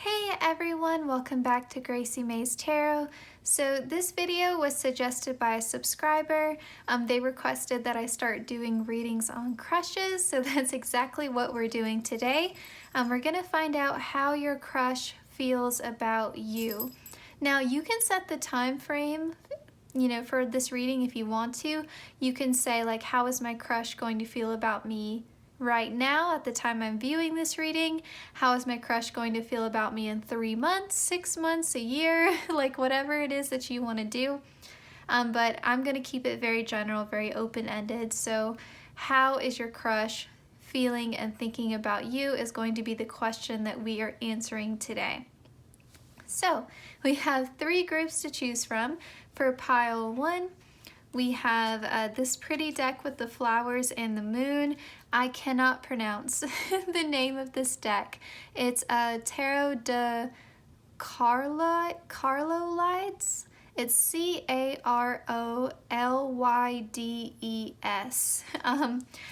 Hey everyone, welcome back to Gracie May's Tarot. So this video was suggested by a subscriber. They requested that I start doing readings on crushes, so that's exactly what we're doing today. We're gonna find out how your crush feels about you. Now you can set the time frame, for this reading if you want to. You can say like, how is my crush going to feel about me right now at the time I'm viewing this reading? How is my crush going to feel about me in 3 months, 6 months, a year, like whatever it is that you want to do. But I'm going to keep it very general, very open-ended. So how is your crush feeling and thinking about you is going to be the question that we are answering today. So we have 3 groups to choose from. For pile 1, we have this pretty deck with the flowers and the moon. I cannot pronounce the name of this deck. It's Tarot de Carlolides. It's Carollydes.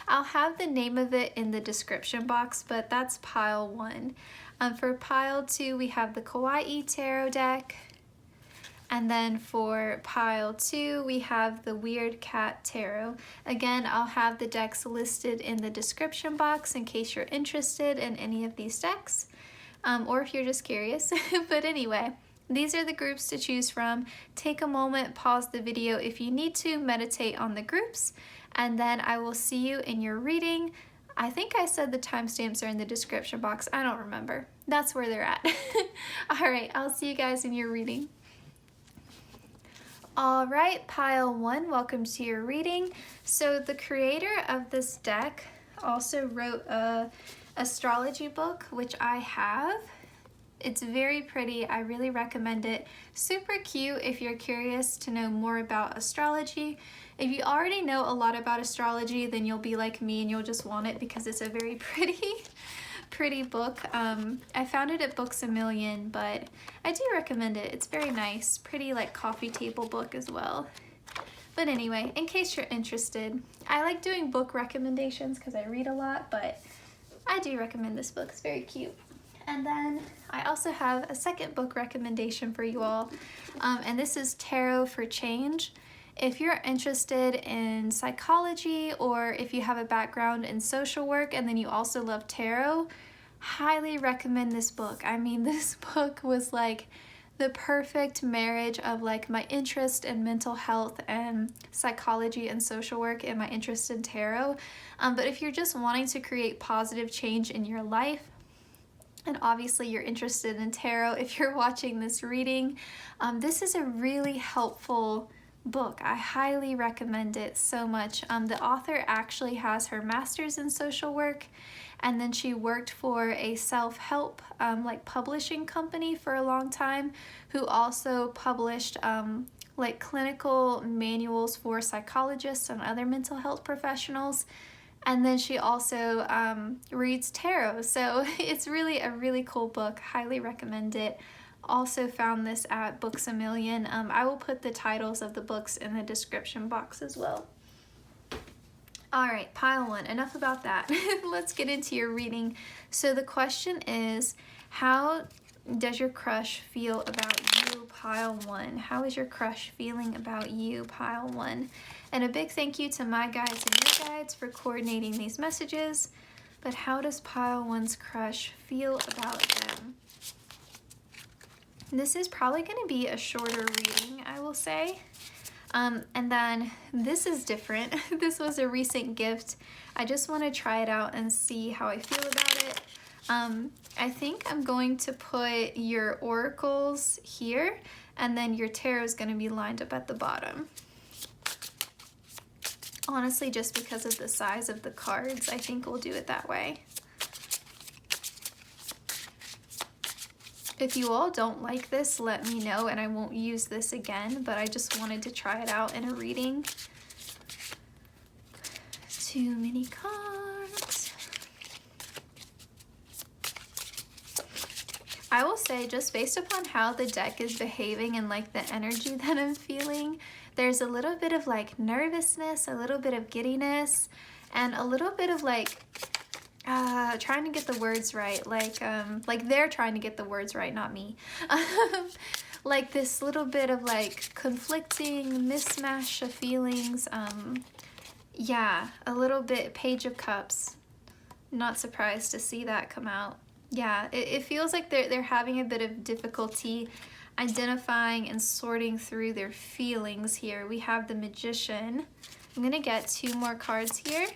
I'll have the name of it in the description box, but that's pile 1. For pile 2, we have the Kawaii Tarot deck. And then for pile 2, we have the Weird Cat Tarot. Again, I'll have the decks listed in the description box in case you're interested in any of these decks, or if you're just curious. But anyway, these are the groups to choose from. Take a moment, pause the video if you need to, meditate on the groups, and then I will see you in your reading. I think I said the timestamps are in the description box. I don't remember. That's where they're at. All right, I'll see you guys in your reading. All right, pile 1, welcome to your reading. So the creator of this deck also wrote a astrology book, which I have. It's very pretty. I really recommend it. Super cute if you're curious to know more about astrology. If you already know a lot about astrology, then you'll be like me and you'll just want it because it's a very pretty book. I found it at Books A Million, but I do recommend it. It's very nice, pretty like coffee table book as well. But anyway, in case you're interested, I like doing book recommendations because I read a lot, but I do recommend this book. It's very cute. And then I also have a second book recommendation for you all, and this is Tarot for Change. If you're interested in psychology, or if you have a background in social work and then you also love tarot, highly recommend this book. I mean, this book was like the perfect marriage of like my interest in mental health and psychology and social work and my interest in tarot. But if you're just wanting to create positive change in your life, and obviously you're interested in tarot if you're watching this reading, this is a really helpful book. I highly recommend it so much. The author actually has her master's in social work, and then she worked for a self-help like publishing company for a long time, who also published like clinical manuals for psychologists and other mental health professionals. And then she also reads tarot, so it's really a really cool book. Highly recommend it. Also found this at Books A Million. I will put the titles of the books in the description box as well. All right, pile 1, enough about that. Let's get into your reading. So the question is, how does your crush feel about you, pile 1? How is your crush feeling about you, pile 1? And a big thank you to my guides and your guides for coordinating these messages. But how does pile 1's crush feel about them? This is probably going to be a shorter reading, I will say. And then this is different. This was a recent gift. I just want to try it out and see how I feel about it. I think I'm going to put your oracles here, and then your tarot is going to be lined up at the bottom. Honestly, just because of the size of the cards, I think we'll do it that way. If you all don't like this, let me know and I won't use this again, but I just wanted to try it out in a reading. Too many cards. I will say, just based upon how the deck is behaving and like the energy that I'm feeling, there's a little bit of like nervousness, a little bit of giddiness, and a little bit of like trying to get the words right, like they're trying to get the words right, not me. Like this little bit of like conflicting mismatch of feelings. Yeah, a little bit Page of Cups. Not surprised to see that come out. Yeah, it feels like they're having a bit of difficulty identifying and sorting through their feelings here. We have the Magician. I'm gonna get 2 more cards here.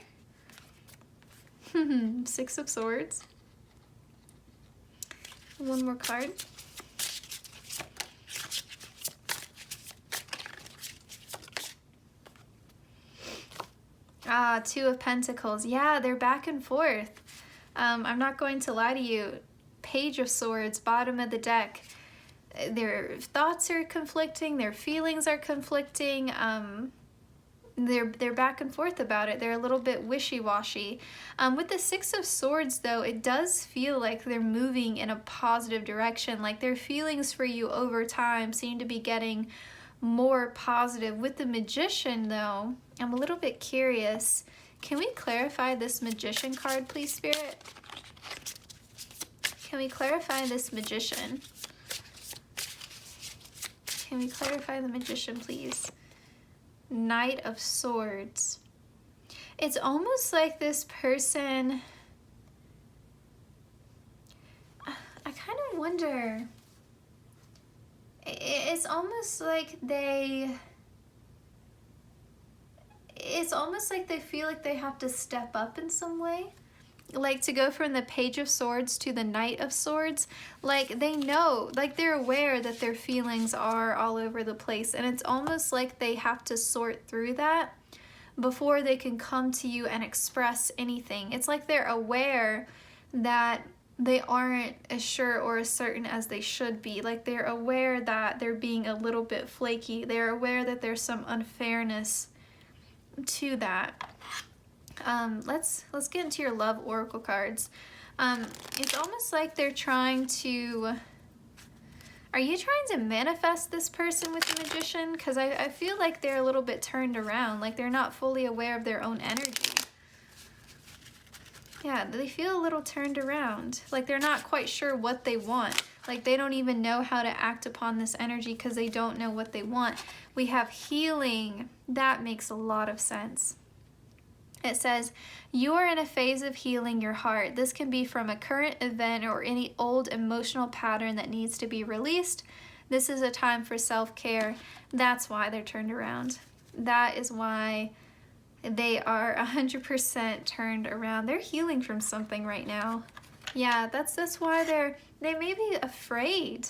6 of Swords. 1 more card. Ah, 2 of Pentacles. Yeah, they're back and forth. I'm not going to lie to you. Page of Swords, bottom of the deck. Their thoughts are conflicting, their feelings are conflicting. They're back and forth about it. They're a little bit wishy-washy. With the 6 of Swords, though, it does feel like they're moving in a positive direction. Like their feelings for you over time seem to be getting more positive. With the Magician, though, I'm a little bit curious. Can we clarify this Magician card, please, Spirit? Can we clarify this Magician? Can we clarify the Magician, please? Knight of Swords. It's almost like this person... I kind of wonder... It's almost like they... It's almost like they feel like they have to step up in some way. Like to go from the Page of Swords to the Knight of Swords. Like they know, like they're aware that their feelings are all over the place. And it's almost like they have to sort through that before they can come to you and express anything. It's like they're aware that they aren't as sure or as certain as they should be. Like they're aware that they're being a little bit flaky. They're aware that there's some unfairness to that. Let's get into your love oracle cards. It's almost like they're trying to... Are you trying to manifest this person with the Magician? Because I feel like they're a little bit turned around. Like they're not fully aware of their own energy. Yeah, they feel a little turned around. Like they're not quite sure what they want. Like they don't even know how to act upon this energy because they don't know what they want. We have healing. That makes a lot of sense. It says, you are in a phase of healing your heart. This can be from a current event or any old emotional pattern that needs to be released. This is a time for self-care. That's why they're turned around. That is why they are 100% turned around. They're healing from something right now. Yeah, that's why they may be afraid.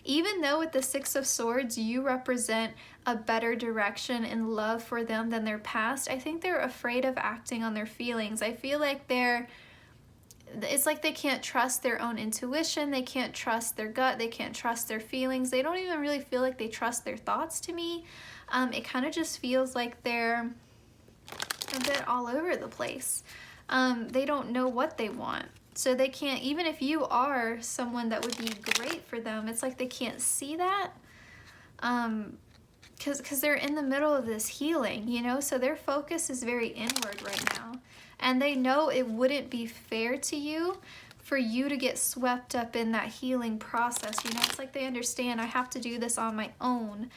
Even though with the 6 of Swords, you represent a better direction in love for them than their past, I think they're afraid of acting on their feelings. I feel like it's like they can't trust their own intuition. They can't trust their gut. They can't trust their feelings. They don't even really feel like they trust their thoughts to me. It kind of just feels like they're a bit all over the place. They don't know what they want. So they can't, even if you are someone that would be great for them, it's like they can't see that. Because they're in the middle of this healing, you know? So their focus is very inward right now. And they know it wouldn't be fair to you for you to get swept up in that healing process. You know, it's like they understand, I have to do this on my own.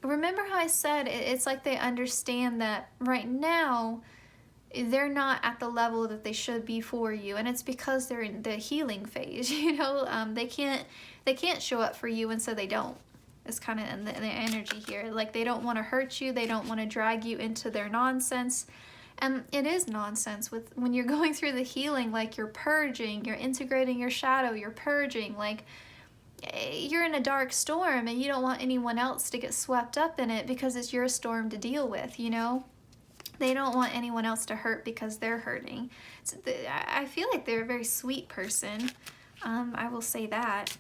Remember how I said it's like they understand that right now they're not at the level that they should be for you, and it's because they're in the healing phase. You know, they can't show up for you, and so they don't. It's kind of in the energy here. Like they don't want to hurt you. They don't want to drag you into their nonsense. And it is nonsense when you're going through the healing. Like you're purging, you're integrating your shadow, you're purging. Like you're in a dark storm, and you don't want anyone else to get swept up in it because it's your storm to deal with. You know. They don't want anyone else to hurt because they're hurting. So I feel like they're a very sweet person. I will say that.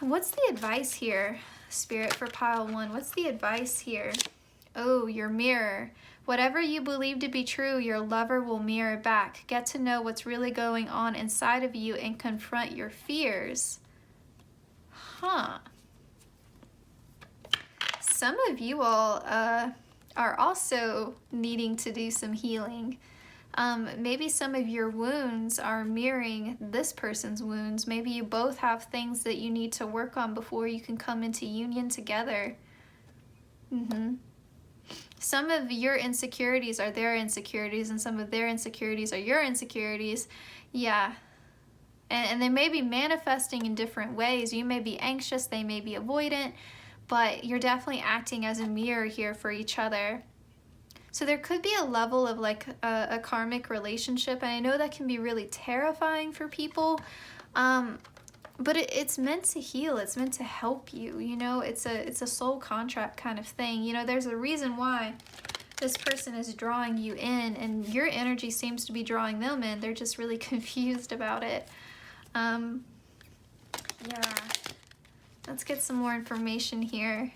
What's the advice here, Spirit, for pile 1? What's the advice here? Oh, your mirror. Whatever you believe to be true, your lover will mirror back. Get to know what's really going on inside of you and confront your fears. Huh. Some of you all... are also needing to do some healing. Maybe some of your wounds are mirroring this person's wounds. Maybe you both have things that you need to work on before you can come into union together. Some of your insecurities are their insecurities, and some of their insecurities are your insecurities. Yeah. And they may be manifesting in different ways. You may be anxious, they may be avoidant, but you're definitely acting as a mirror here for each other. So there could be a level of like a karmic relationship, and I know that can be really terrifying for people, but it's meant to heal. It's meant to help you, you know? It's a soul contract kind of thing. You know, there's a reason why this person is drawing you in, and your energy seems to be drawing them in. They're just really confused about it. Yeah, let's get some more information here.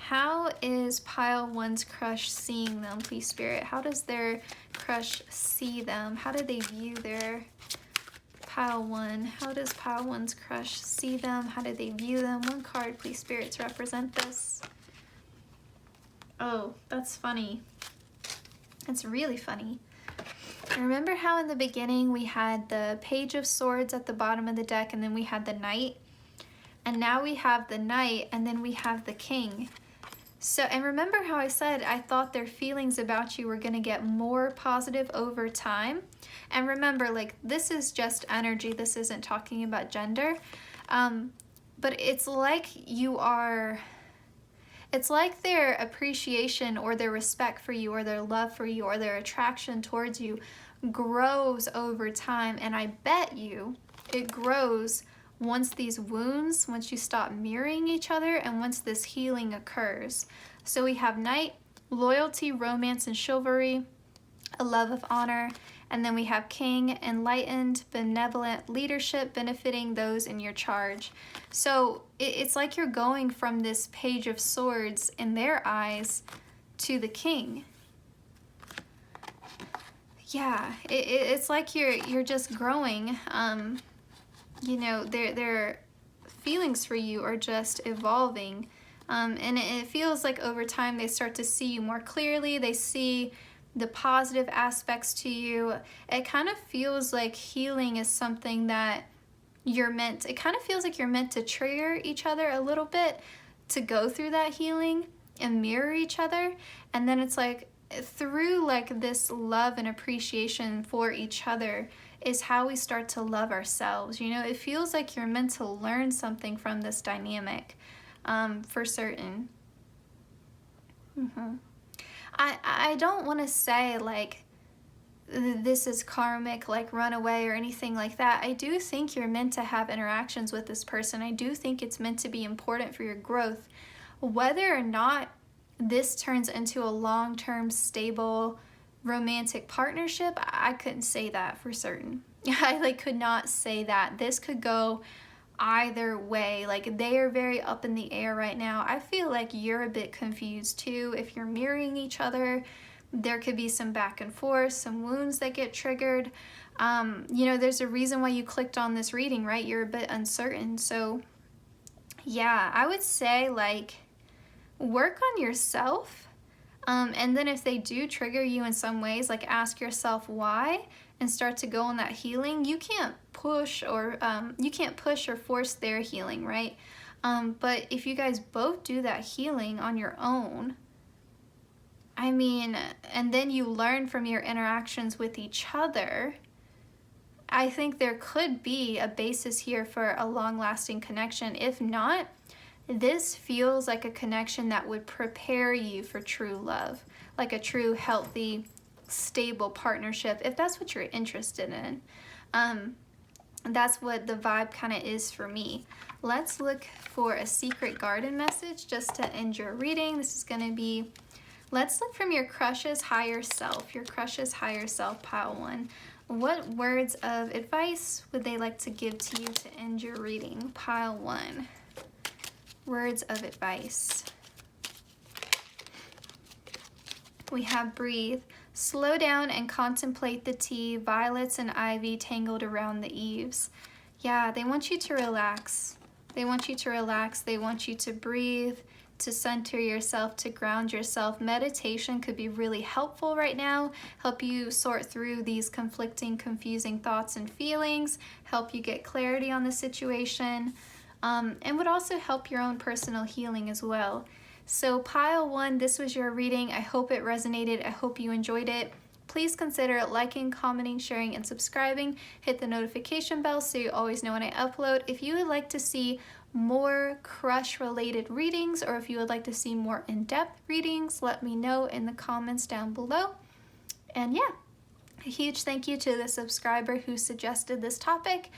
How is pile one's crush seeing them, please, Spirit? How does their crush see them? How do they view their pile one? How does pile one's crush see them? How do they view them? One card, please, Spirit, to represent this. Oh, that's funny. That's really funny. Remember how in the beginning we had the Page of Swords at the bottom of the deck, and then we had the Knight? And now we have the Knight, and then we have the King. So, and remember how I said I thought their feelings about you were going to get more positive over time? And remember, like, this is just energy. This isn't talking about gender. But it's like it's like their appreciation or their respect for you or their love for you or their attraction towards you grows over time. And I bet you it grows once these wounds, once you stop mirroring each other, and once this healing occurs. So we have Knight, loyalty, romance, and chivalry, a love of honor. And then we have King, enlightened, benevolent leadership, benefiting those in your charge. So it's like you're going from this Page of Swords in their eyes to the King. Yeah, it's like you're just growing. You know, their feelings for you are just evolving. And it feels like over time they start to see you more clearly. They see the positive aspects to you. It kind of feels like healing is something that it kind of feels like you're meant to trigger each other a little bit to go through that healing and mirror each other. And then it's like through like this love and appreciation for each other is how we start to love ourselves. You know, it feels like you're meant to learn something from this dynamic, for certain. I don't want to say like this is karmic, like run away or anything like that. I do think you're meant to have interactions with this person. I do think it's meant to be important for your growth. Whether or not this turns into a long-term, stable, romantic partnership, I couldn't say that for certain. I like could not say that. This could go either way. Like they are very up in the air right now. I feel like you're a bit confused too. If you're mirroring each other, there could be some back and forth, some wounds that get triggered. You know, there's a reason why you clicked on this reading, right? You're a bit uncertain. So yeah, I would say like work on yourself. And then if they do trigger you in some ways, like ask yourself why and start to go on that healing. You can't push or force their healing, right? But if you guys both do that healing on your own, I mean, and then you learn from your interactions with each other, I think there could be a basis here for a long-lasting connection. If not, this feels like a connection that would prepare you for true love, like a true, healthy, stable partnership, if that's what you're interested in. That's what the vibe kind of is for me. Let's look for a secret garden message just to end your reading. This is going to be, let's look from your crush's higher self, pile one. What words of advice would they like to give to you to end your reading, pile one? Words of advice. We have breathe. Slow down and contemplate the tea, violets and ivy tangled around the eaves. Yeah, they want you to relax. They want you to relax. They want you to breathe. to center yourself, to ground yourself. Meditation could be really helpful right now, help you sort through these conflicting, confusing thoughts and feelings, help you get clarity on the situation, and would also help your own personal healing as well. So pile 1, this was your reading. I hope it resonated. I hope you enjoyed it. Please consider liking, commenting, sharing, and subscribing. Hit the notification bell so you always know when I upload. If you would like to see more crush-related readings, or if you would like to see more in-depth readings, let me know in the comments down below. And yeah, a huge thank you to the subscriber who suggested this topic,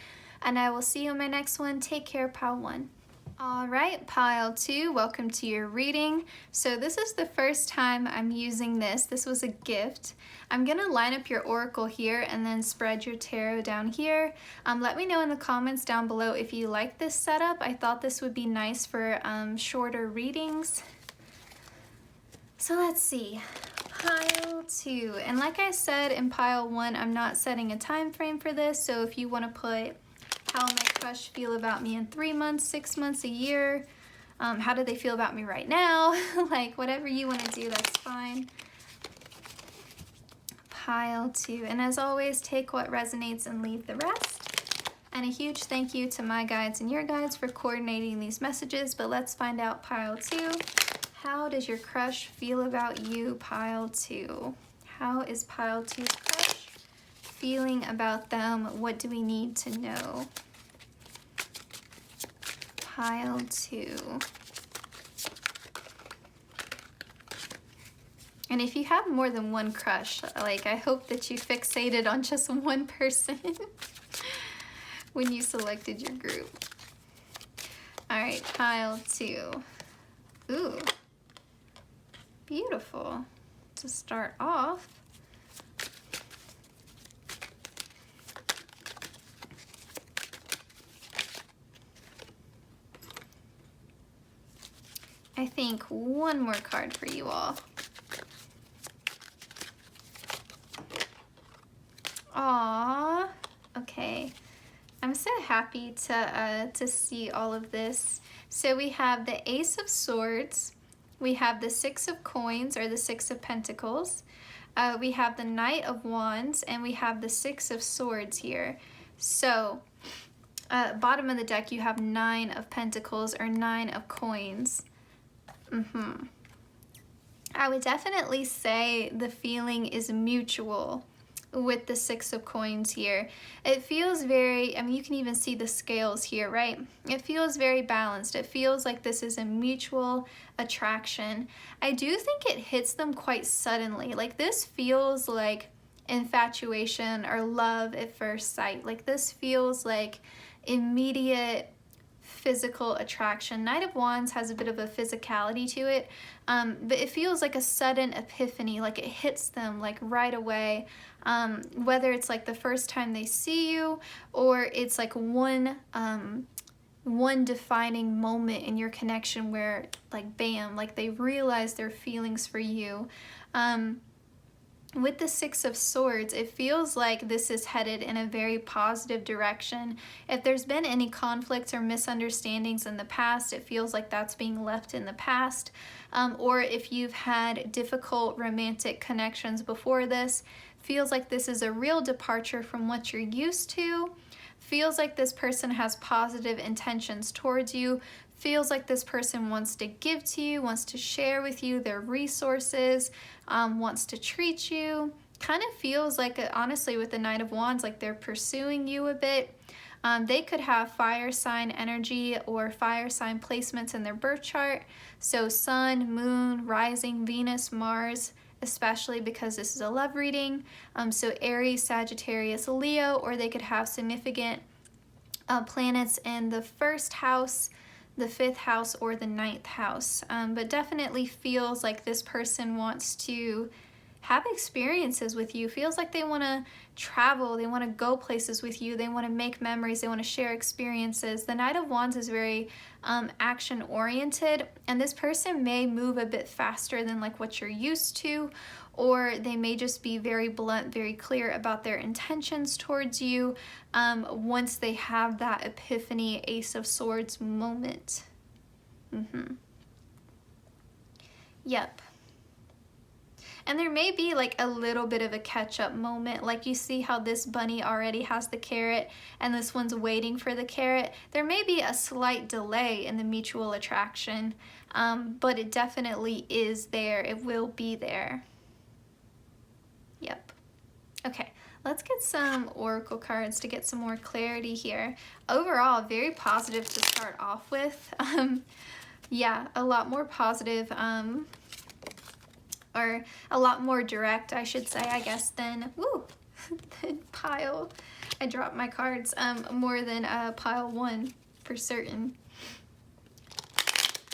and I will see you in my next one. Take care, pile 1. All right, pile 2, welcome to your reading. So this is the first time I'm using this. This was a gift. I'm gonna line up your oracle here and then spread your tarot down here. Let me know in the comments down below if you like this setup. I thought this would be nice for shorter readings. So let's see, pile 2. And like I said in pile 1, I'm not setting a time frame for this. So if you wanna put how my crush feel about me in 3 months, 6 months, a year, how do they feel about me right now? Like whatever you want to do, that's fine. Pile 2, and as always, take what resonates and leave the rest. And a huge thank you to my guides and your guides for coordinating these messages. But let's find out pile 2. How does your crush feel about you, pile 2? How is pile 2's crush feeling about them? What do we need to know? Pile 2. And if you have more than one crush, like I hope that you fixated on just one person when you selected your group. All right, pile 2. Ooh, beautiful. To start off, I think one more card for you all. Aww, okay. I'm so happy to see all of this. So we have the Ace of Swords, we have the 6 of Coins, or the 6 of Pentacles, we have the Knight of Wands, and we have the 6 of Swords here. So, bottom of the deck you have 9 of Pentacles, or 9 of Coins. I would definitely say the feeling is mutual with the 6 of Coins here. It feels very, I mean, you can even see the scales here, right? It feels very balanced. It feels like this is a mutual attraction. I do think it hits them quite suddenly. Like this feels like infatuation or love at first sight. Like this feels like immediate physical attraction. Knight of Wands has a bit of a physicality to it, but it feels like a sudden epiphany, like it hits them like right away, whether it's like the first time they see you, or it's like one defining moment in your connection where like bam, like they realize their feelings for you. With the 6 of Swords, it feels like this is headed in a very positive direction. If there's been any conflicts or misunderstandings in the past, it feels like that's being left in the past. Or if you've had difficult romantic connections before this, feels like this is a real departure from what you're used to. Feels like this person has positive intentions towards you. Feels like this person wants to give to you, wants to share with you their resources, wants to treat you. Kind of feels like, honestly, with the Knight of Wands, like they're pursuing you a bit. They could have fire sign energy or fire sign placements in their birth chart. So Sun, Moon, Rising, Venus, Mars, especially because this is a love reading. So Aries, Sagittarius, Leo, or they could have significant planets in the 1st house, the 5th house, or the 9th house. But definitely feels like this person wants to have experiences with you. Feels like they want to travel, they want to go places with you, they want to make memories, they want to share experiences. The Knight of Wands is very action oriented, and this person may move a bit faster than like what you're used to, or they may just be very blunt, very clear about their intentions towards you once they have that epiphany Ace of Swords moment. Yep. And there may be like a little bit of a catch-up moment. Like you see how this bunny already has the carrot and this one's waiting for the carrot. There may be a slight delay in the mutual attraction, but it definitely is there. It will be there. Yep. Okay, let's get some oracle cards to get some more clarity here. Overall, very positive to start off with. Yeah, a lot more positive, or a lot more direct, I should say, I guess, than, than pile. I dropped my cards, more than pile 1 for certain.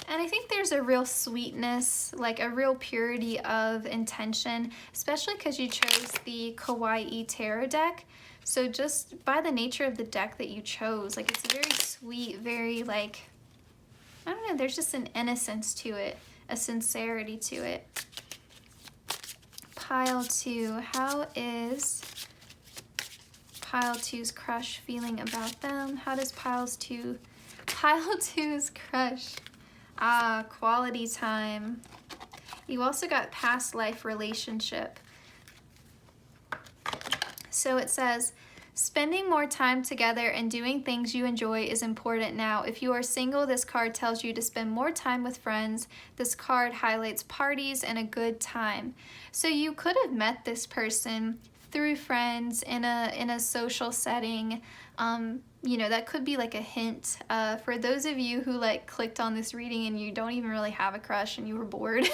And I think there's a real sweetness, like a real purity of intention, especially because you chose the Kawaii Tarot deck. So just by the nature of the deck that you chose, like it's very sweet, very like, I don't know, there's just an innocence to it, a sincerity to it. Pile 2, how is pile 2's crush feeling about them? How does pile 2's crush? Quality time. You also got past life relationship. So it says, spending more time together and doing things you enjoy is important now. If you are single, this card tells you to spend more time with friends. This card highlights parties and a good time. So you could have met this person through friends in a social setting. You know, that could be like a hint for those of you who like clicked on this reading and you don't even really have a crush and you were bored.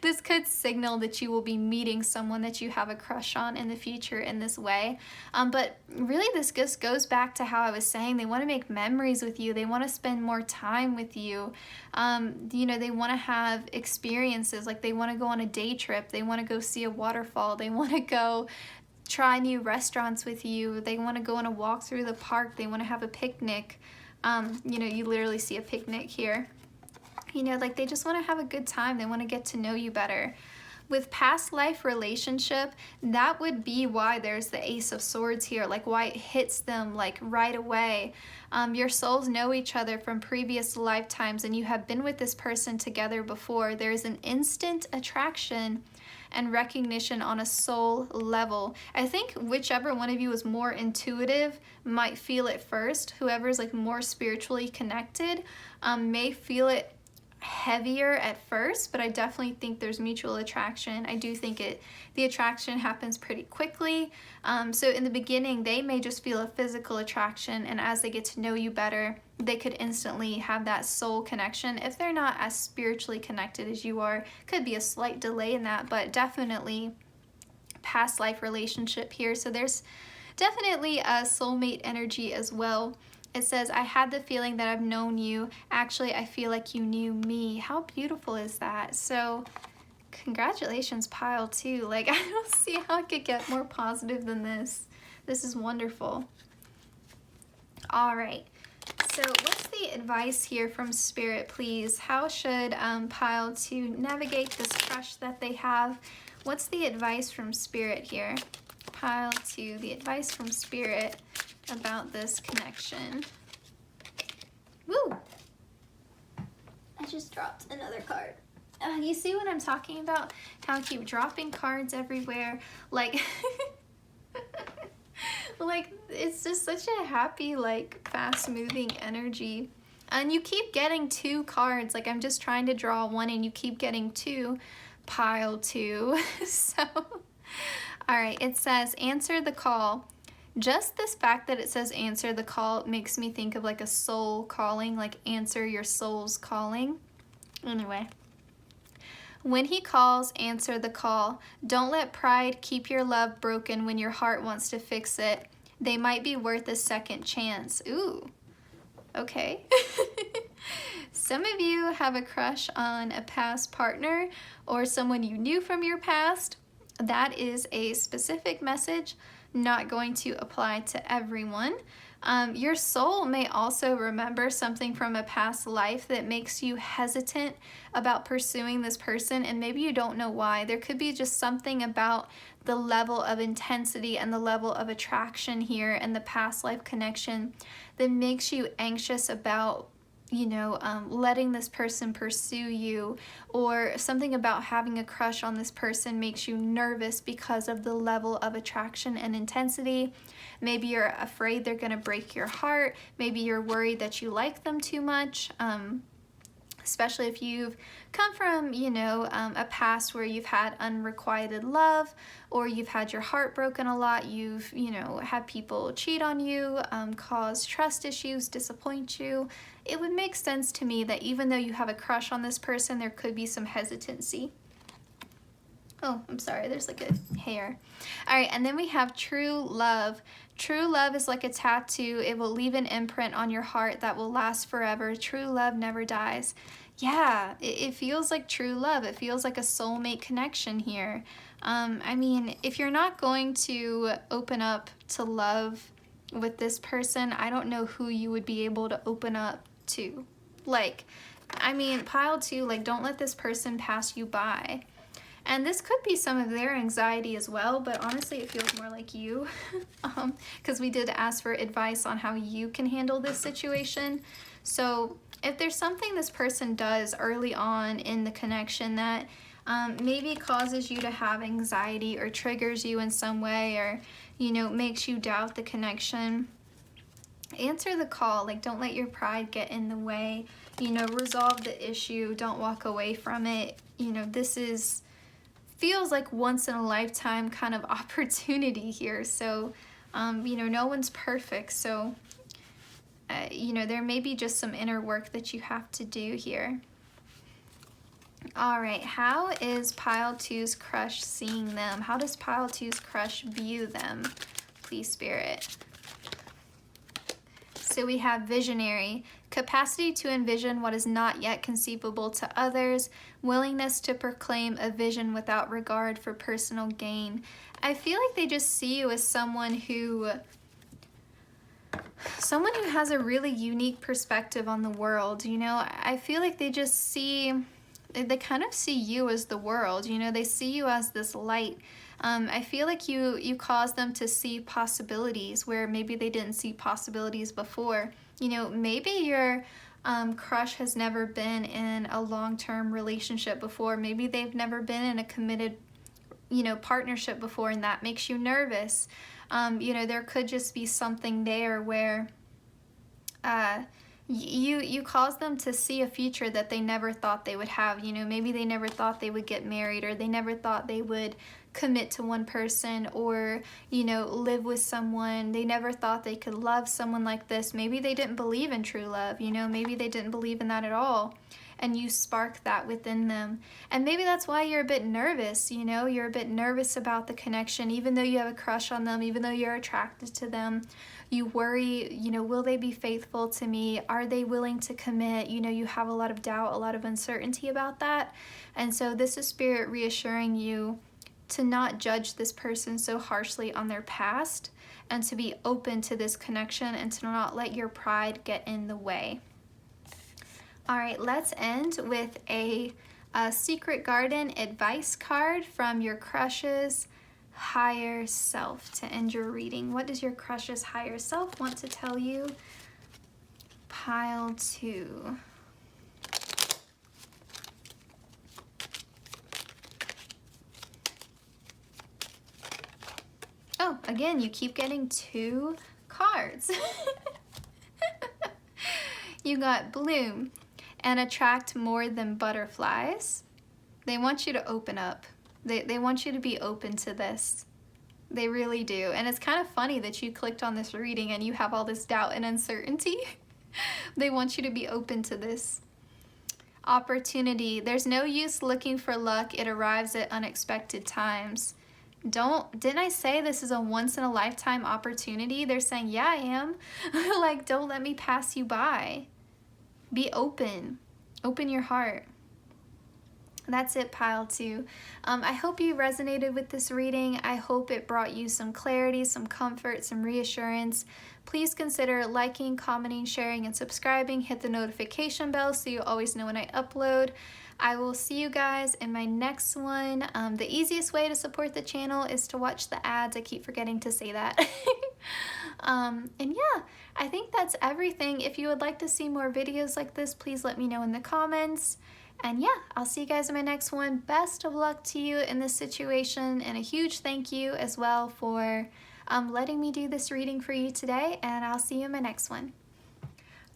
This could signal that you will be meeting someone that you have a crush on in the future in this way. But really this just goes back to how I was saying, they want to make memories with you. They want to spend more time with you. You know, they want to have experiences, like they want to go on a day trip. They want to go see a waterfall. They want to go try new restaurants with you. They want to go on a walk through the park. They want to have a picnic. You know, you literally see a picnic here. You know, like they just want to have a good time. They want to get to know you better. With past life relationship, that would be why there's the Ace of Swords here, like why it hits them like right away. Your souls know each other from previous lifetimes and you have been with this person together before. There's an instant attraction and recognition on a soul level. I think whichever one of you is more intuitive might feel it first. Whoever's like more spiritually connected may feel it heavier at first, but I definitely think there's mutual attraction. I do think the attraction happens pretty quickly. So in the beginning, they may just feel a physical attraction, and as they get to know you better, they could instantly have that soul connection. If they're not as spiritually connected as you are, could be a slight delay in that, but definitely past life relationship here. So there's definitely a soulmate energy as well. It says, I had the feeling that I've known you. Actually, I feel like you knew me. How beautiful is that? So congratulations, pile 2. Like, I don't see how it could get more positive than this. This is wonderful. All right. So what's the advice here from Spirit, please? How should pile 2 navigate this crush that they have? What's the advice from Spirit here? Pile 2, the advice from Spirit about this connection. Woo! I just dropped another card. You see what I'm talking about? How I keep dropping cards everywhere. Like, like it's just such a happy, like, fast-moving energy. And you keep getting 2 cards. Like, I'm just trying to draw 1 and you keep getting 2. Pile 2. So, all right, it says, answer the call. Just this fact that it says answer the call makes me think of like a soul calling, like answer your soul's calling. Anyway, when he calls, answer the call. Don't let pride keep your love broken when your heart wants to fix it. They might be worth a second chance. Ooh, okay. Some of you have a crush on a past partner or someone you knew from your past. That is a specific message, not going to apply to everyone. Your soul may also remember something from a past life that makes you hesitant about pursuing this person, and maybe you don't know why. There could be just something about the level of intensity and the level of attraction here and the past life connection that makes you anxious about letting this person pursue you, or something about having a crush on this person makes you nervous because of the level of attraction and intensity. Maybe you're afraid they're going to break your heart. Maybe you're worried that you like them too much. Especially if you've come from, a past where you've had unrequited love, or you've had your heart broken a lot, you've, had people cheat on you, cause trust issues, disappoint you. It would make sense to me that even though you have a crush on this person, there could be some hesitancy. Oh, I'm sorry, there's like a hair. All right, and then we have true love. True love is like a tattoo. It will leave an imprint on your heart that will last forever. True love never dies. Yeah, it feels like true love. It feels like a soulmate connection here. If you're not going to open up to love with this person, I don't know who you would be able to open up to. Pile 2, don't let this person pass you by. And this could be some of their anxiety as well, but honestly it feels more like you, because we did ask for advice on how you can handle this situation. So if there's something this person does early on in the connection that maybe causes you to have anxiety or triggers you in some way, or makes you doubt the connection, answer the call. Don't let your pride get in the way. Resolve the issue. Don't walk away from it. This feels like once in a lifetime kind of opportunity here. So no one's perfect, so there may be just some inner work that you have to do here. All right, how is pile 2's crush seeing them? How does pile 2's crush view them? Please, Spirit. So we have visionary, capacity to envision what is not yet conceivable to others, willingness to proclaim a vision without regard for personal gain. I feel like they just see you as someone who has a really unique perspective on the world. I feel like they kind of see you as the world. They see you as this light. I feel like you cause them to see possibilities where maybe they didn't see possibilities before. Maybe your crush has never been in a long-term relationship before. Maybe they've never been in a committed, partnership before, and that makes you nervous. There could just be something there where you cause them to see a future that they never thought they would have. Maybe they never thought they would get married, or they never thought they would commit to one person, or live with someone. They never thought they could love someone like this. Maybe they didn't believe in true love. Maybe they didn't believe in that at all, and you spark that within them. And maybe that's why you're a bit nervous. You're a bit nervous about the connection, even though you have a crush on them, even though you're attracted to them. You worry, will they be faithful to me? Are they willing to commit? You have a lot of doubt, a lot of uncertainty about that. And so this is Spirit reassuring you to not judge this person so harshly on their past, and to be open to this connection, and to not let your pride get in the way. All right, let's end with a Secret Garden advice card from your crush's higher self to end your reading. What does your crush's higher self want to tell you? Pile 2. Oh, again, you keep getting 2 cards. You got bloom and attract more than butterflies. They want you to open up. They want you to be open to this. They really do. And it's kind of funny that you clicked on this reading and you have all this doubt and uncertainty. They want you to be open to this. Opportunity. There's no use looking for luck. It arrives at unexpected times. Didn't I say this is a once in a lifetime opportunity? They're saying, yeah, I am. Don't let me pass you by. Be open. Open your heart. That's it, pile 2. I hope you resonated with this reading. I hope it brought you some clarity, some comfort, some reassurance. Please consider liking, commenting, sharing, and subscribing. Hit the notification bell so you always know when I upload. I will see you guys in my next one. The easiest way to support the channel is to watch the ads. I keep forgetting to say that. And yeah, I think that's everything. If you would like to see more videos like this, please let me know in the comments. And yeah, I'll see you guys in my next one. Best of luck to you in this situation, and a huge thank you as well for letting me do this reading for you today, and I'll see you in my next one.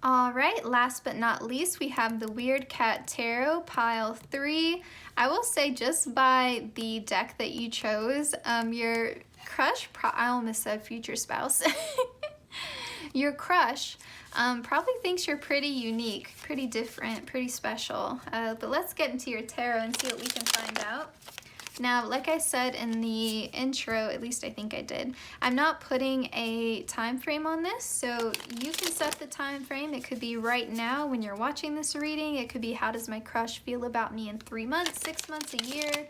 All right, last but not least, we have the Weird Cat Tarot Pile 3. I will say, just by the deck that you chose, your crush, I almost said future spouse, your crush probably thinks you're pretty unique, pretty different, pretty special. But let's get into your tarot and see what we can find out. Now, like I said in the intro, at least I think I did, I'm not putting a time frame on this, so you can set the time frame. It could be right now when you're watching this reading. It could be, how does my crush feel about me in 3 months, 6 months, a year,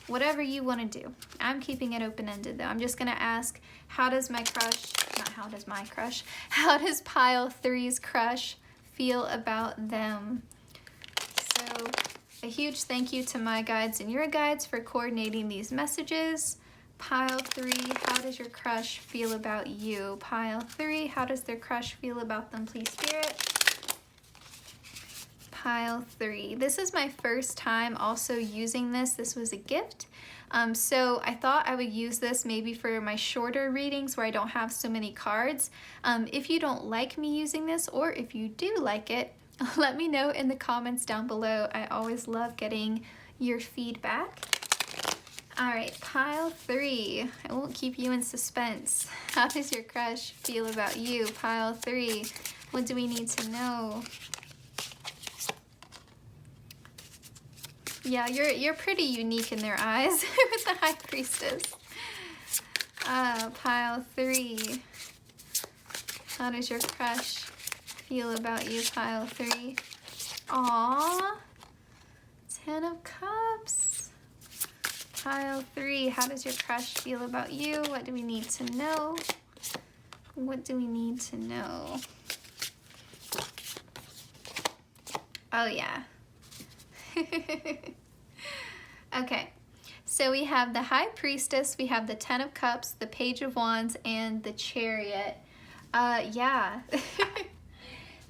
whatever you want to do. I'm keeping it open-ended though. I'm just going to ask, how does my crush, not how does my crush, how does Pile 3's crush feel about them? So a huge thank you to my guides and your guides for coordinating these messages. Pile 3, how does your crush feel about you? Pile 3, how does their crush feel about them, please, Spirit? Pile 3. This is my first time also using this. This was a gift. So I thought I would use this maybe for my shorter readings where I don't have so many cards. If you don't like me using this, or if you do like it, let me know in the comments down below. I always love getting your feedback. All right, Pile 3. I won't keep you in suspense. How does your crush feel about you? Pile 3. What do we need to know? Yeah, you're pretty unique in their eyes with the High Priestess. Pile 3. How does your crush feel about you, Pile 3? Aww. 10 of Cups. Pile 3. How does your crush feel about you? What do we need to know? What do we need to know? Oh, yeah. Okay. So we have the High Priestess, we have the 10 of Cups, the Page of Wands, and the Chariot. Yeah.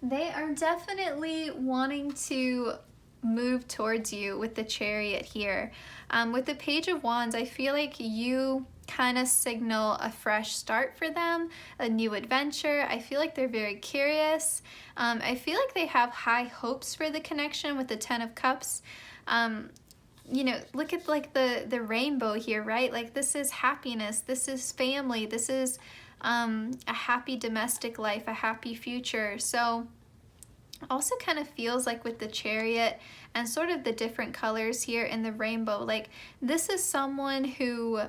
They are definitely wanting to move towards you with the Chariot here. With the Page of Wands, I feel like you kind of signal a fresh start for them, a new adventure. I feel like they're very curious. I feel like they have high hopes for the connection with the 10 of Cups. You know, look at like the rainbow here, right? Like, this is happiness, this is family, this is a happy domestic life, a happy future. So also kind of feels like with the Chariot and sort of the different colors here in the rainbow, like this is someone who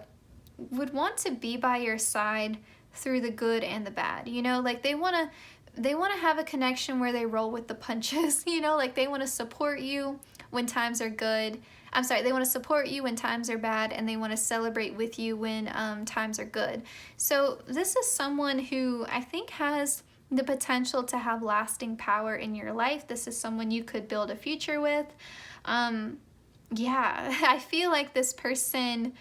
would want to be by your side through the good and the bad, you know, like they want to have a connection where they roll with the punches, you know, like they want to support you when times are good. I'm sorry, they want to support you when times are bad, and they want to celebrate with you when times are good. So this is someone who I think has the potential to have lasting power in your life. This is someone you could build a future with. Yeah, I feel like this person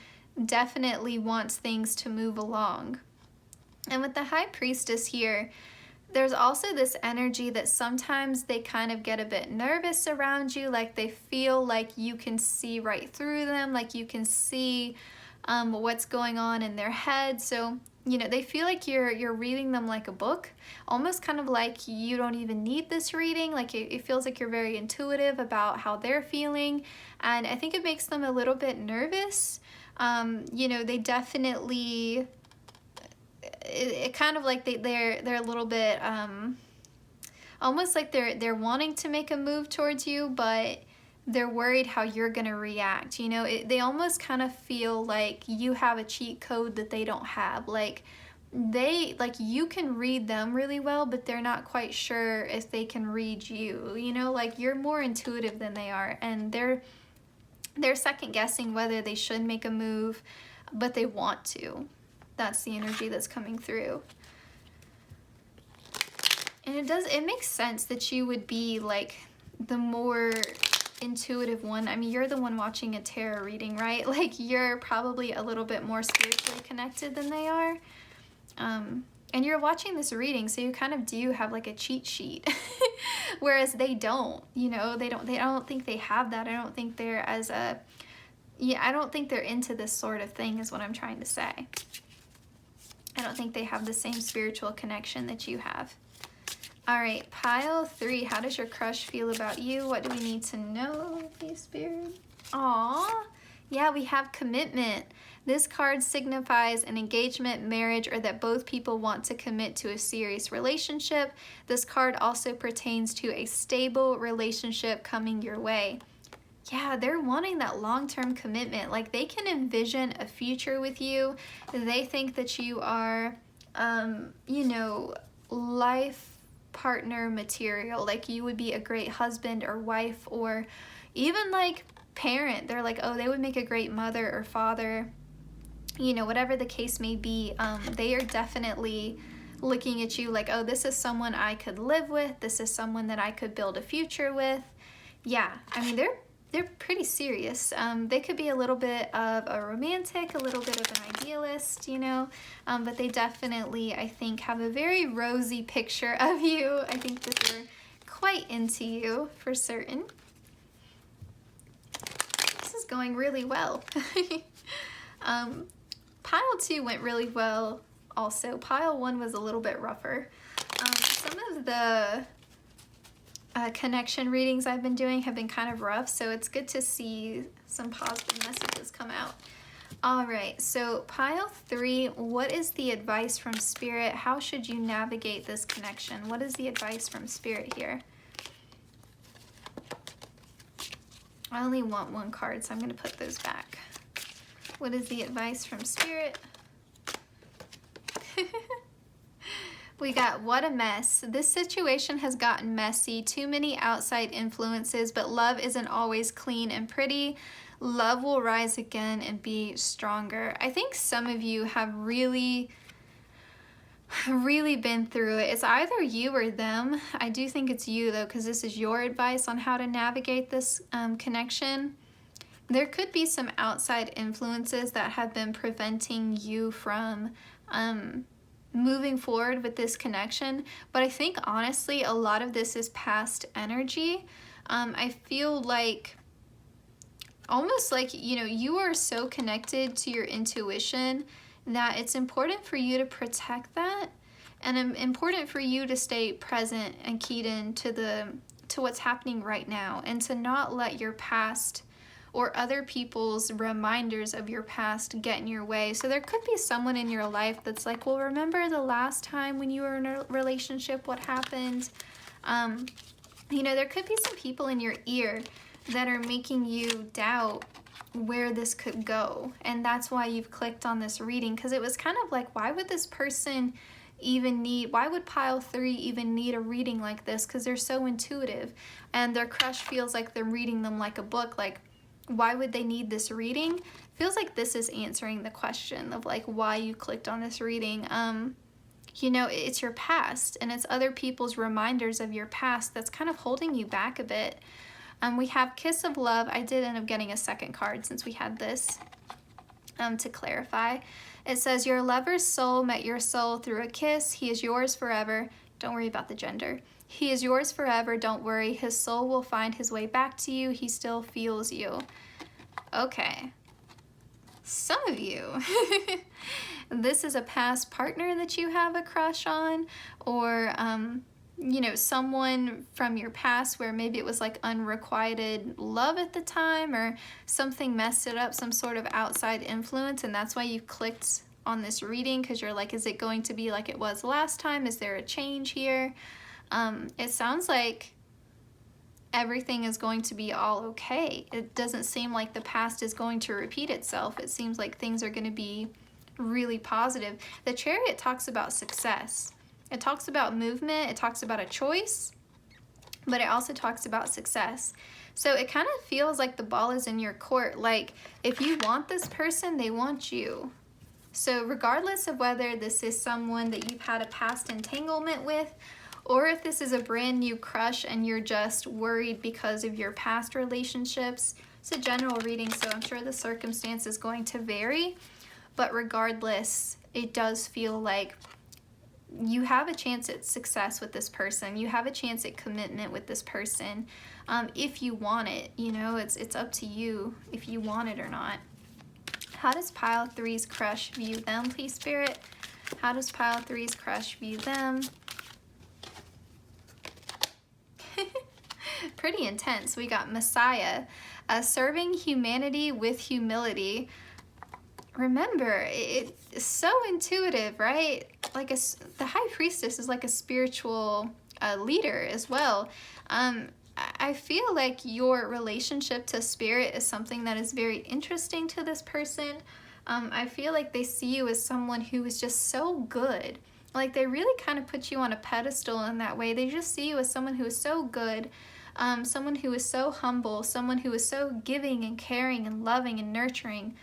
definitely wants things to move along. And with the High Priestess here, there's also this energy that sometimes they kind of get a bit nervous around you, like they feel like you can see right through them, like you can see what's going on in their head. So, you know, they feel like you're reading them like a book, almost kind of like you don't even need this reading. Like it feels like you're very intuitive about how they're feeling, and I think it makes them a little bit nervous. You know, they definitely, it kind of like they're a little bit almost like they're wanting to make a move towards you, but they're worried how you're gonna react. You know, they almost kind of feel like you have a cheat code that they don't have. Like you can read them really well, but they're not quite sure if they can read you. You know, like you're more intuitive than they are, and they're second guessing whether they should make a move, but they want to. That's the energy that's coming through. And it makes sense that you would be like the more intuitive one. I mean, you're the one watching a tarot reading, right? Like, you're probably a little bit more spiritually connected than they are. And you're watching this reading, so you kind of do have like a cheat sheet. Whereas they don't, you know, I don't think they have that. I don't think they're I don't think they're into this sort of thing is what I'm trying to say. I don't think they have the same spiritual connection that you have. All right, pile 3. How does your crush feel about you? What do we need to know, please, Spirit? Aw, yeah, we have commitment. This card signifies an engagement, marriage, or that both people want to commit to a serious relationship. This card also pertains to a stable relationship coming your way. Yeah, they're wanting that long-term commitment. Like, they can envision a future with you. They think that you are, you know, life partner material. Like, you would be a great husband or wife, or even like parent. They're like, oh, they would make a great mother or father. You know, whatever the case may be, they are definitely looking at you like, oh, this is someone I could live with. This is someone that I could build a future with. Yeah, I mean, they're pretty serious. They could be a little bit of a romantic, a little bit of an idealist, you know, but they definitely, I think, have a very rosy picture of you. I think that they're quite into you for certain. This is going really well. Pile 2 went really well also. Pile 1 was a little bit rougher. Some of the connection readings I've been doing have been kind of rough, so it's good to see some positive messages come out. All right, so pile 3, what is the advice from Spirit? How should you navigate this connection? What is the advice from Spirit here? I only want 1 card, so I'm going to put those back. What is the advice from Spirit? We got, what a mess. This situation has gotten messy. Too many outside influences, but love isn't always clean and pretty. Love will rise again and be stronger. I think some of you have really been through it. It's either you or them. I do think it's you, though, because this is your advice on how to navigate this connection. There could be some outside influences that have been preventing you from moving forward with this connection, but I think honestly a lot of this is past energy. I feel like almost like, you know, you are so connected to your intuition that it's important for you to protect that, and important for you to stay present and keyed in to what's happening right now, and to not let your past or other people's reminders of your past get in your way. So there could be someone in your life that's like, well, remember the last time when you were in a relationship, what happened? You know, there could be some people in your ear that are making you doubt where this could go. And that's why you've clicked on this reading, because it was kind of like, why would this person why would pile 3 even need a reading like this? Because they're so intuitive, and their crush feels like they're reading them like a book. Like, why would they need this reading? Feels like this is answering the question of like why you clicked on this reading. You know, it's your past, and it's other people's reminders of your past that's kind of holding you back a bit. We have Kiss of Love. I did end up getting a 2nd card since we had this to clarify. It says, your lover's soul met your soul through a kiss. He is yours forever. Don't worry about the gender. He is yours forever, don't worry. His soul will find his way back to you. He still feels you. Okay. Some of you, this is a past partner that you have a crush on, or, you know, someone from your past where maybe it was like unrequited love at the time, or something messed it up, some sort of outside influence, and that's why you clicked on this reading, because you're like, is it going to be like it was last time? Is there a change here? It sounds like everything is going to be all okay. It doesn't seem like the past is going to repeat itself. It seems like things are going to be really positive. The Chariot talks about success. It talks about movement. It talks about a choice, but it also talks about success. So it kind of feels like the ball is in your court. Like, if you want this person, they want you. So regardless of whether this is someone that you've had a past entanglement with, or if this is a brand new crush and you're just worried because of your past relationships. It's a general reading, so I'm sure the circumstance is going to vary, but regardless, it does feel like you have a chance at success with this person. You have a chance at commitment with this person. If you want it, you know, it's up to you if you want it or not. How does pile 3's crush view them, please, Spirit? How does pile 3's crush view them? Pretty intense. We got Messiah, serving humanity with humility. Remember, it's so intuitive, right? Like the High Priestess is like a spiritual leader as well. I feel like your relationship to Spirit is something that is very interesting to this person. I feel like they see you as someone who is just so good. Like they really kind of put you on a pedestal in that way. They just see you as someone who is so good, someone who is so humble, someone who is so giving and caring and loving and nurturing.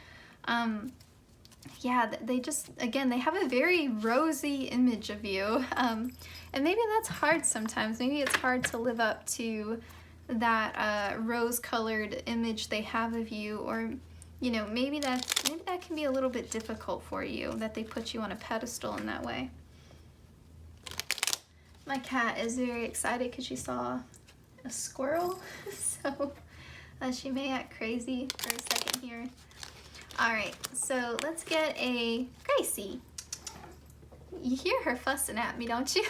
Yeah, they just, again, they have a very rosy image of you. And maybe that's hard sometimes. Maybe it's hard to live up to that rose-colored image they have of you, or, you know, maybe that can be a little bit difficult for you, that they put you on a pedestal in that way. My cat is very excited because she saw a squirrel, so she may act crazy for a second here. Alright, so let's get a Gracie. You hear her fussing at me, don't you?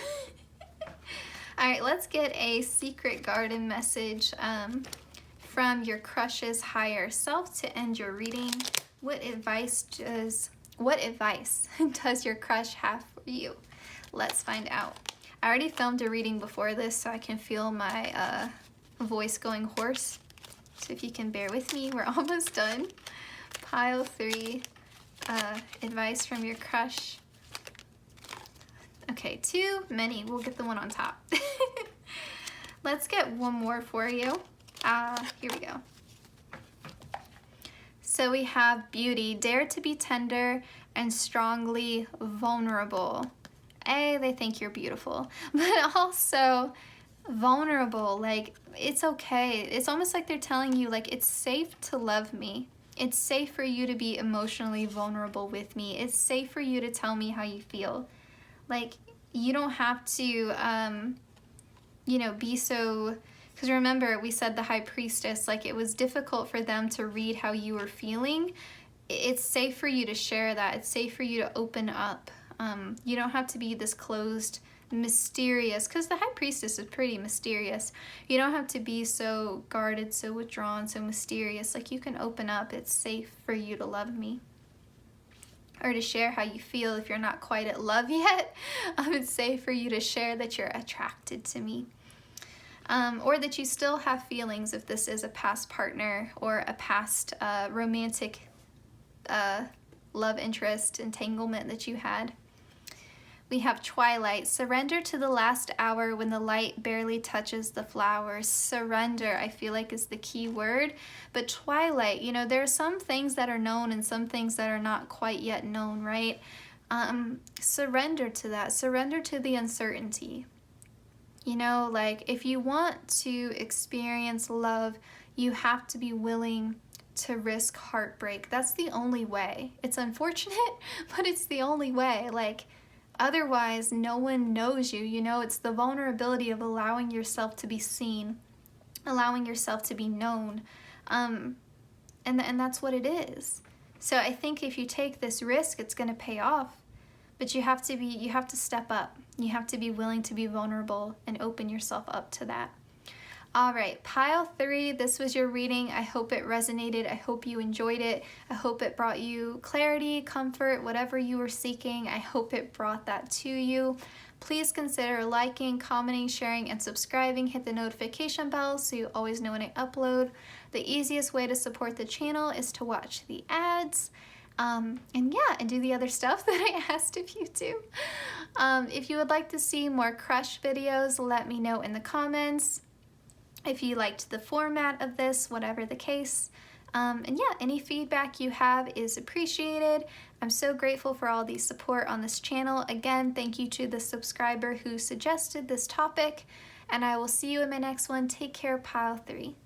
Alright, let's get a secret garden message from your crush's higher self to end your reading. What advice does your crush have for you? Let's find out. I already filmed a reading before this, so I can feel my voice going hoarse. So if you can bear with me, we're almost done. Pile 3, advice from your crush. Okay, too many. We'll get the one on top. Let's get one more for you. Here we go. So we have beauty. Dare to be tender and strongly vulnerable. They think you're beautiful, but also vulnerable. Like, it's okay. It's almost like they're telling you, like, it's safe to love me. It's safe for you to be emotionally vulnerable with me. It's safe for you to tell me how you feel. Like, you don't have to, you know, be so... Because remember, we said the High Priestess, like, it was difficult for them to read how you were feeling. It's safe for you to share that. It's safe for you to open up. You don't have to be this closed, mysterious, because the High Priestess is pretty mysterious. You don't have to be so guarded, so withdrawn, so mysterious. Like, you can open up. It's safe for you to love me, or to share how you feel if you're not quite at love yet. It's safe for you to share that you're attracted to me, or that you still have feelings if this is a past partner or a past romantic love interest entanglement that you had. We have Twilight. Surrender to the last hour when the light barely touches the flowers. Surrender, I feel like, is the key word. But Twilight, you know, there are some things that are known and some things that are not quite yet known, right? Surrender to that. Surrender to the uncertainty. You know, like, if you want to experience love, you have to be willing to risk heartbreak. That's the only way. It's unfortunate, but it's the only way. Like, otherwise, no one knows you, you know? It's the vulnerability of allowing yourself to be seen, allowing yourself to be known, and that's what it is. So I think if you take this risk, it's going to pay off, but you have to step up. You have to be willing to be vulnerable and open yourself up to that. All right, pile 3, this was your reading. I hope it resonated. I hope you enjoyed it. I hope it brought you clarity, comfort, whatever you were seeking. I hope it brought that to you. Please consider liking, commenting, sharing, and subscribing. Hit the notification bell so you always know when I upload. The easiest way to support the channel is to watch the ads. And do the other stuff that I asked of you to. If you would like to see more crush videos, let me know in the comments. If you liked the format of this, whatever the case. Any feedback you have is appreciated. I'm so grateful for all the support on this channel. Again, thank you to the subscriber who suggested this topic, and I will see you in my next one. Take care, Pile 3.